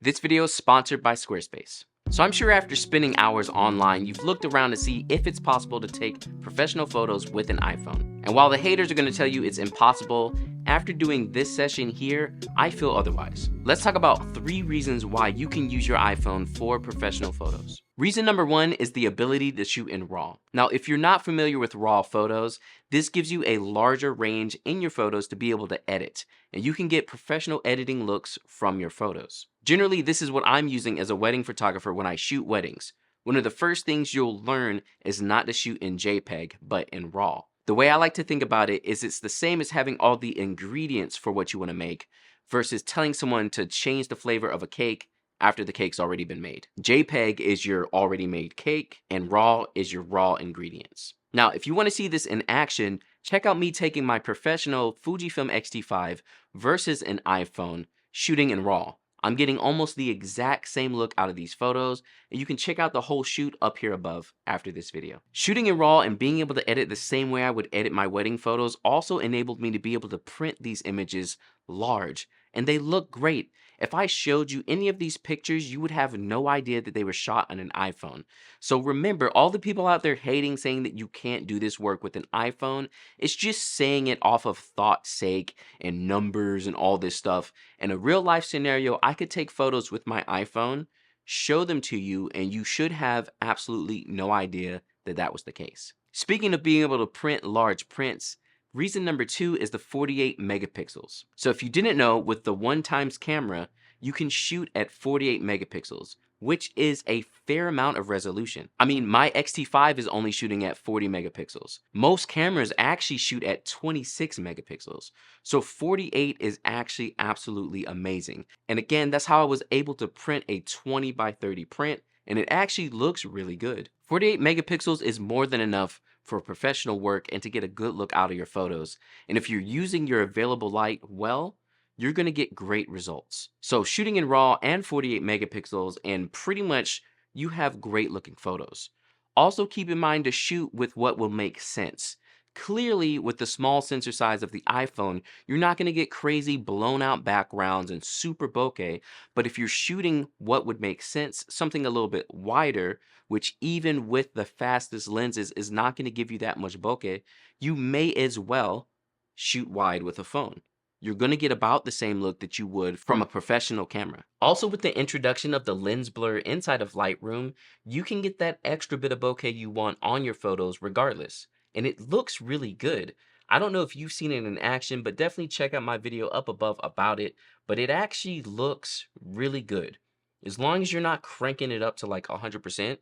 This video is sponsored by Squarespace. So I'm sure after spending hours online, you've looked around to see if it's possible to take professional photos with an iPhone. And while the haters are going to tell you it's impossible, after doing this session here, I feel otherwise. Let's talk about 3 reasons why you can use your iPhone for professional photos. Reason number 1 is the ability to shoot in RAW. Now, if you're not familiar with RAW photos, this gives you a larger range in your photos to be able to edit, and you can get professional editing looks from your photos. Generally, this is what I'm using as a wedding photographer when I shoot weddings. One of the first things you'll learn is not to shoot in JPEG, but in RAW. The way I like to think about it is it's the same as having all the ingredients for what you want to make versus telling someone to change the flavor of a cake after the cake's already been made. JPEG is your already made cake and RAW is your raw ingredients. Now, if you want to see this in action, check out me taking my professional Fujifilm X-T5 versus an iPhone shooting in RAW. I'm getting almost the exact same look out of these photos, and you can check out the whole shoot up here above after this video. Shooting in RAW and being able to edit the same way I would edit my wedding photos also enabled me to be able to print these images large, and they look great. If I showed you any of these pictures, you would have no idea that they were shot on an iPhone. So remember, all the people out there hating, saying that you can't do this work with an iPhone, it's just saying it off of thought's sake and numbers and all this stuff. In a real life scenario, I could take photos with my iPhone, show them to you, and you should have absolutely no idea that that was the case. Speaking of being able to print large prints, reason number 2 is the 48 megapixels. So if you didn't know, with the 1x camera, you can shoot at 48 megapixels, which is a fair amount of resolution. I mean, my X-T5 is only shooting at 40 megapixels. Most cameras actually shoot at 26 megapixels. So 48 is actually absolutely amazing. And again, that's how I was able to print a 20 by 30 print, and it actually looks really good. 48 megapixels is more than enough for professional work and to get a good look out of your photos. And if you're using your available light well, you're going to get great results. So shooting in RAW and 48 megapixels, and pretty much you have great looking photos. Also keep in mind to shoot with what will make sense. Clearly, with the small sensor size of the iPhone, you're not going to get crazy blown out backgrounds and super bokeh, but if you're shooting what would make sense, something a little bit wider, which even with the fastest lenses is not going to give you that much bokeh, you may as well shoot wide with a phone. You're going to get about the same look that you would from a professional camera. Also, with the introduction of the lens blur inside of Lightroom, you can get that extra bit of bokeh you want on your photos regardless. And it looks really good. I don't know if you've seen it in action, but definitely check out my video up above about it. But it actually looks really good. As long as you're not cranking it up to like 100%,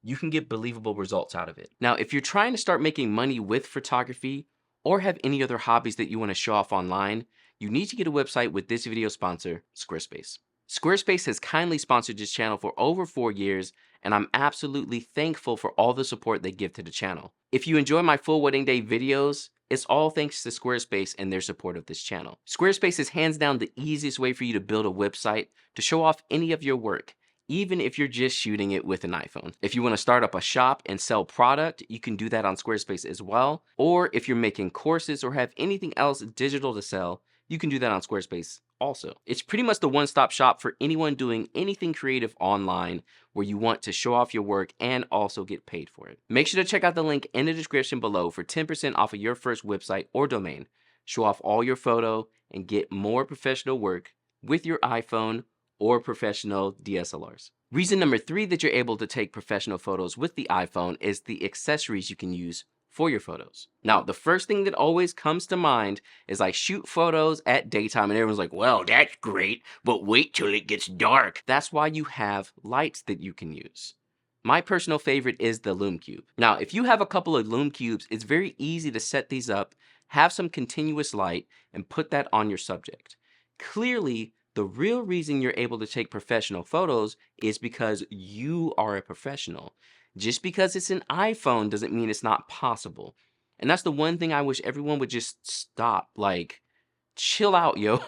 you can get believable results out of it. Now, if you're trying to start making money with photography or have any other hobbies that you want to show off online, you need to get a website with this video sponsor, Squarespace. Squarespace has kindly sponsored this channel for over 4 years, and I'm absolutely thankful for all the support they give to the channel. If you enjoy my full wedding day videos, it's all thanks to Squarespace and their support of this channel. Squarespace is hands down the easiest way for you to build a website to show off any of your work, even if you're just shooting it with an iPhone. If you want to start up a shop and sell product, you can do that on Squarespace as well. Or if you're making courses or have anything else digital to sell, you can do that on Squarespace also. It's pretty much the one-stop shop for anyone doing anything creative online where you want to show off your work and also get paid for it. Make sure to check out the link in the description below for 10% off of your first website or domain. Show off all your photo and get more professional work with your iPhone or professional DSLRs. Reason number 3 that you're able to take professional photos with the iPhone is the accessories you can use for your photos. Now, the first thing that always comes to mind is I shoot photos at daytime and everyone's like, well, that's great, but wait till it gets dark. That's why you have lights that you can use. My personal favorite is the Lume Cube. Now, if you have a couple of Lume Cubes, it's very easy to set these up, have some continuous light, and put that on your subject. Clearly, the real reason you're able to take professional photos is because you are a professional. Just because it's an iPhone doesn't mean it's not possible. And that's the one thing I wish everyone would just stop. Like, chill out, yo.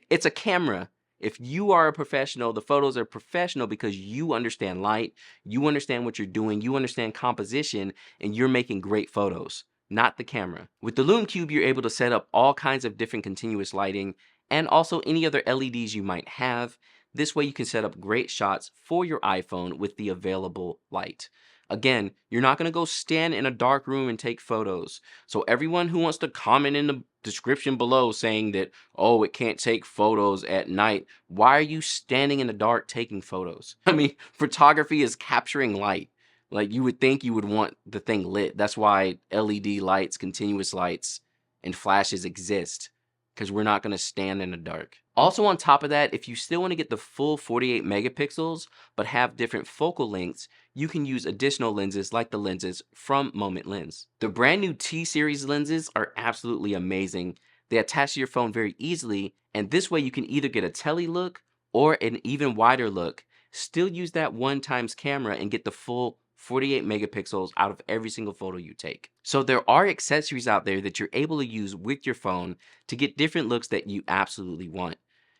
It's a camera. If you are a professional, the photos are professional because you understand light, you understand what you're doing, you understand composition, and you're making great photos, not the camera. With the Lume Cube, you're able to set up all kinds of different continuous lighting and also any other LEDs you might have. This way you can set up great shots for your iPhone with the available light. Again, you're not going to go stand in a dark room and take photos. So everyone who wants to comment in the description below saying that, oh, it can't take photos at night, why are you standing in the dark taking photos? I mean, photography is capturing light. Like, you would think you would want the thing lit. That's why LED lights, continuous lights, and flashes exist, because we're not going to stand in the dark. Also, on top of that, if you still want to get the full 48 megapixels but have different focal lengths, you can use additional lenses like the lenses from Moment Lens. The brand new T-series lenses are absolutely amazing. They attach to your phone very easily, and this way you can either get a tele look or an even wider look, still use that 1x camera and get the full 48 megapixels out of every single photo you take. So there are accessories out there that you're able to use with your phone to get different looks that you absolutely want.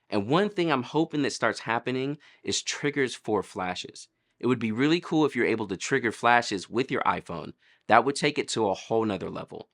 And one thing I'm hoping that starts happening is triggers for flashes. It would be really cool if you're able to trigger flashes with your iPhone. That would take it to a whole nother level.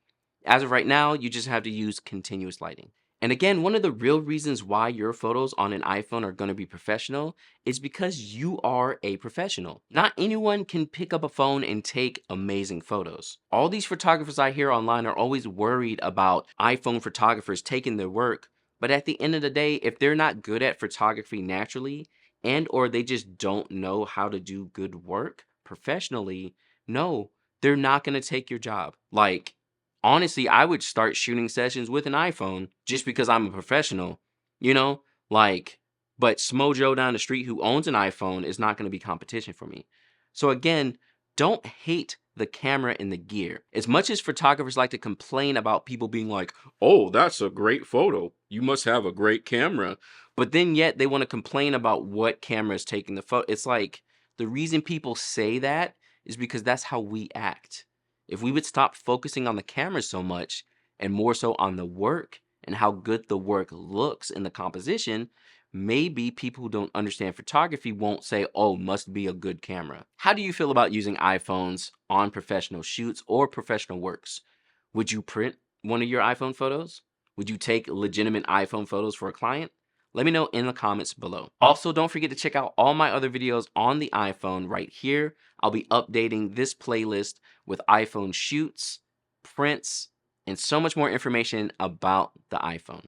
As of right now, you just have to use continuous lighting. And again, one of the real reasons why your photos on an iPhone are going to be professional is because you are a professional. Not anyone can pick up a phone and take amazing photos. All these photographers I hear online are always worried about iPhone photographers taking their work. But at the end of the day, if they're not good at photography naturally, and or they just don't know how to do good work professionally, no, they're not going to take your job. Like, honestly, I would start shooting sessions with an iPhone just because I'm a professional, you know? Like, but Smojo down the street who owns an iPhone is not going to be competition for me. So again, don't hate the camera and the gear. As much as photographers like to complain about people being like, oh, that's a great photo, you must have a great camera. But then yet they want to complain about what camera is taking the photo. It's like, the reason people say that is because that's how we act. If we would stop focusing on the camera so much and more so on the work and how good the work looks in the composition, maybe people who don't understand photography won't say, oh, must be a good camera. How do you feel about using iPhones on professional shoots or professional works? Would you print one of your iPhone photos? Would you take legitimate iPhone photos for a client? Let me know in the comments below. Also, don't forget to check out all my other videos on the iPhone right here. I'll be updating this playlist with iPhone shoots, prints, and so much more information about the iPhone.